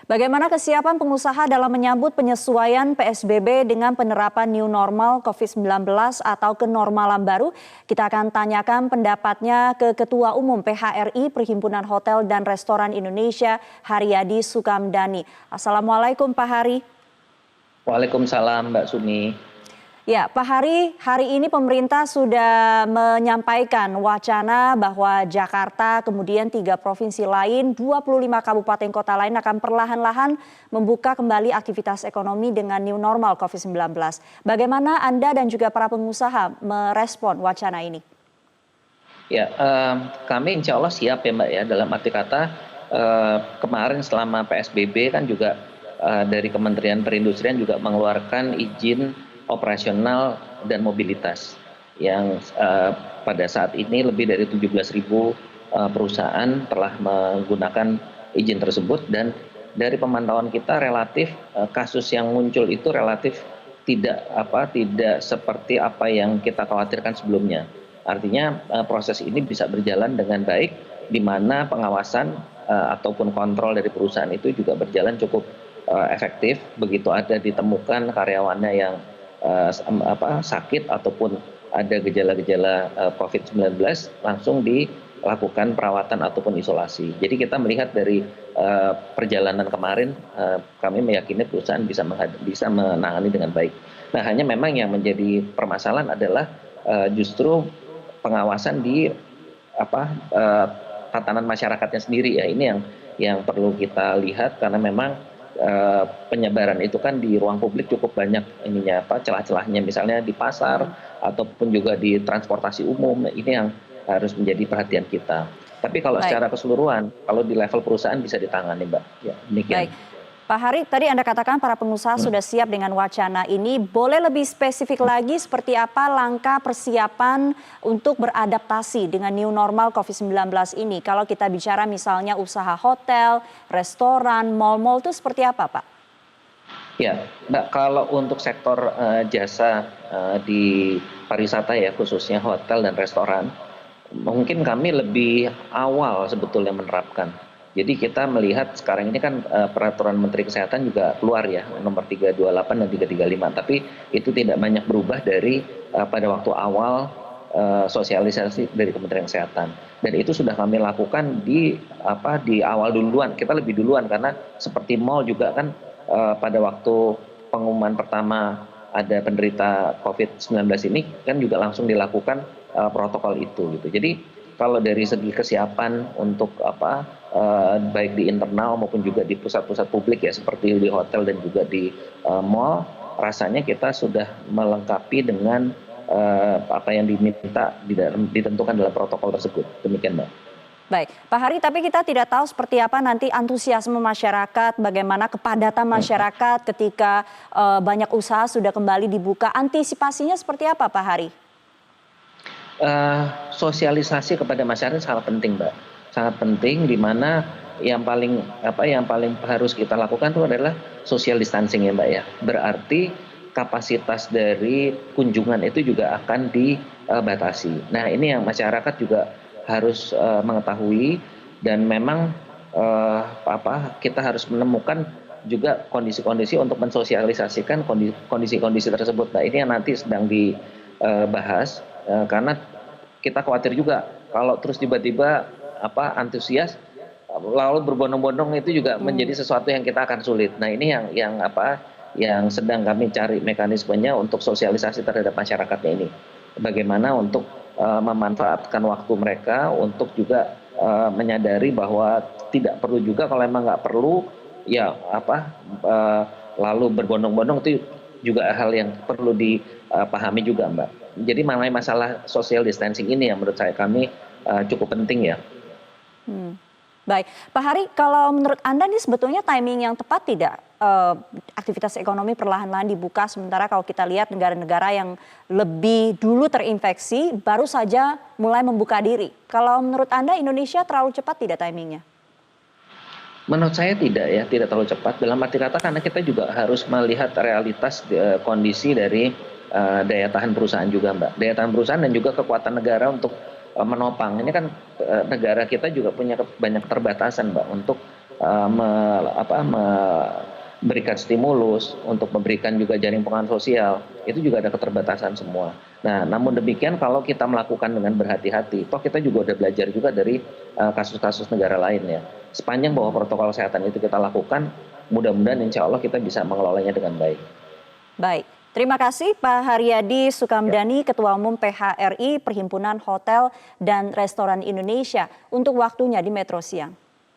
Bagaimana kesiapan pengusaha dalam menyambut penyesuaian PSBB dengan penerapan new normal COVID-19 atau kenormalan baru? Kita akan tanyakan pendapatnya ke Ketua Umum PHRI Perhimpunan Hotel dan Restoran Indonesia, Haryadi Sukamdhani. Assalamualaikum Pak Hari. Waalaikumsalam Mbak Sumi. Ya, Pak Hari, hari ini pemerintah sudah menyampaikan wacana bahwa Jakarta, kemudian 3 provinsi lain, 25 kabupaten kota lain akan perlahan-lahan membuka kembali aktivitas ekonomi dengan new normal COVID-19. Bagaimana Anda dan juga para pengusaha merespon wacana ini? Ya, kami insya Allah siap ya Mbak ya, dalam arti kata kemarin selama PSBB kan juga dari Kementerian Perindustrian juga mengeluarkan izin operasional dan mobilitas yang pada saat ini lebih dari 17.000 perusahaan telah menggunakan izin tersebut, dan dari pemantauan kita relatif kasus yang muncul itu relatif tidak seperti apa yang kita khawatirkan sebelumnya. Artinya proses ini bisa berjalan dengan baik, di mana pengawasan ataupun kontrol dari perusahaan itu juga berjalan cukup efektif. Begitu ada ditemukan karyawannya yang sakit ataupun ada gejala-gejala COVID-19, langsung dilakukan perawatan ataupun isolasi. Jadi kita melihat dari perjalanan kemarin, kami meyakini perusahaan bisa menangani dengan baik. Nah, hanya memang yang menjadi permasalahan adalah justru pengawasan di tatanan masyarakatnya sendiri ya. Ini yang perlu kita lihat, karena memang penyebaran itu kan di ruang publik cukup banyak celah-celahnya, misalnya di pasar ataupun juga di transportasi umum. Ini yang harus menjadi perhatian kita. Tapi kalau secara keseluruhan, kalau di level perusahaan bisa ditangani, Mbak. Ya, demikian. Baik. Pak Hari, tadi Anda katakan para pengusaha sudah siap dengan wacana ini. Boleh lebih spesifik lagi seperti apa langkah persiapan untuk beradaptasi dengan new normal COVID-19 ini? Kalau kita bicara misalnya usaha hotel, restoran, mal-mal itu seperti apa, Pak? Ya, Mbak, kalau untuk sektor jasa di pariwisata ya, khususnya hotel dan restoran, mungkin kami lebih awal sebetulnya menerapkan. Jadi kita melihat sekarang ini kan peraturan Menteri Kesehatan juga keluar ya, nomor 328 dan 335, tapi itu tidak banyak berubah dari pada waktu awal sosialisasi dari Kementerian Kesehatan. Dan itu sudah kami lakukan di awal duluan, kita lebih duluan, karena seperti mal juga kan pada waktu pengumuman pertama ada penderita COVID-19 ini kan juga langsung dilakukan protokol itu gitu. Jadi kalau dari segi kesiapan untuk baik di internal maupun juga di pusat-pusat publik ya, seperti di hotel dan juga di mal, rasanya kita sudah melengkapi dengan apa yang diminta ditentukan dalam protokol tersebut. Demikian, Mbak. Baik, Pak Hari, tapi kita tidak tahu seperti apa nanti antusiasme masyarakat, bagaimana kepadatan masyarakat ketika banyak usaha sudah kembali dibuka. Antisipasinya seperti apa, Pak Hari? Sosialisasi kepada masyarakat sangat penting, Mbak. Sangat penting, di mana yang paling harus kita lakukan itu adalah social distancing ya, Mbak ya. Berarti kapasitas dari kunjungan itu juga akan dibatasi. Nah, ini yang masyarakat juga harus mengetahui, dan memang kita harus menemukan juga kondisi-kondisi untuk mensosialisasikan kondisi-kondisi tersebut. Nah, ini yang nanti sedang dibahas. Karena kita khawatir juga kalau terus tiba-tiba antusias lalu berbondong-bondong, itu juga menjadi sesuatu yang kita akan sulit. Nah, ini yang sedang kami cari mekanismenya untuk sosialisasi terhadap masyarakatnya ini. Bagaimana untuk memanfaatkan waktu mereka untuk juga menyadari bahwa tidak perlu juga, kalau emang nggak perlu ya lalu berbondong-bondong, itu juga hal yang perlu dipahami juga, Mbak. Jadi mengenai masalah social distancing ini yang menurut kami cukup penting ya. Baik, Pak Hari, kalau menurut Anda ini sebetulnya timing yang tepat tidak aktivitas ekonomi perlahan-lahan dibuka, sementara kalau kita lihat negara-negara yang lebih dulu terinfeksi baru saja mulai membuka diri. Kalau menurut Anda Indonesia terlalu cepat tidak timingnya? Menurut saya tidak ya, tidak terlalu cepat. Dalam arti kata, karena kita juga harus melihat realitas kondisi dari daya tahan perusahaan juga, Mbak. Daya tahan perusahaan dan juga kekuatan negara untuk menopang. Ini kan negara kita juga punya banyak keterbatasan, Mbak, untuk memberikan stimulus, untuk memberikan juga jaring pengaman sosial, itu juga ada keterbatasan semua. Nah, namun demikian kalau kita melakukan dengan berhati-hati, toh kita juga udah belajar juga dari kasus-kasus negara lain ya. Sepanjang bahwa protokol kesehatan itu kita lakukan, mudah-mudahan insya Allah kita bisa mengelolanya dengan baik. Baik, terima kasih Pak Haryadi Sukamdhani, Ketua Umum PHRI Perhimpunan Hotel dan Restoran Indonesia untuk waktunya di Metro Siang.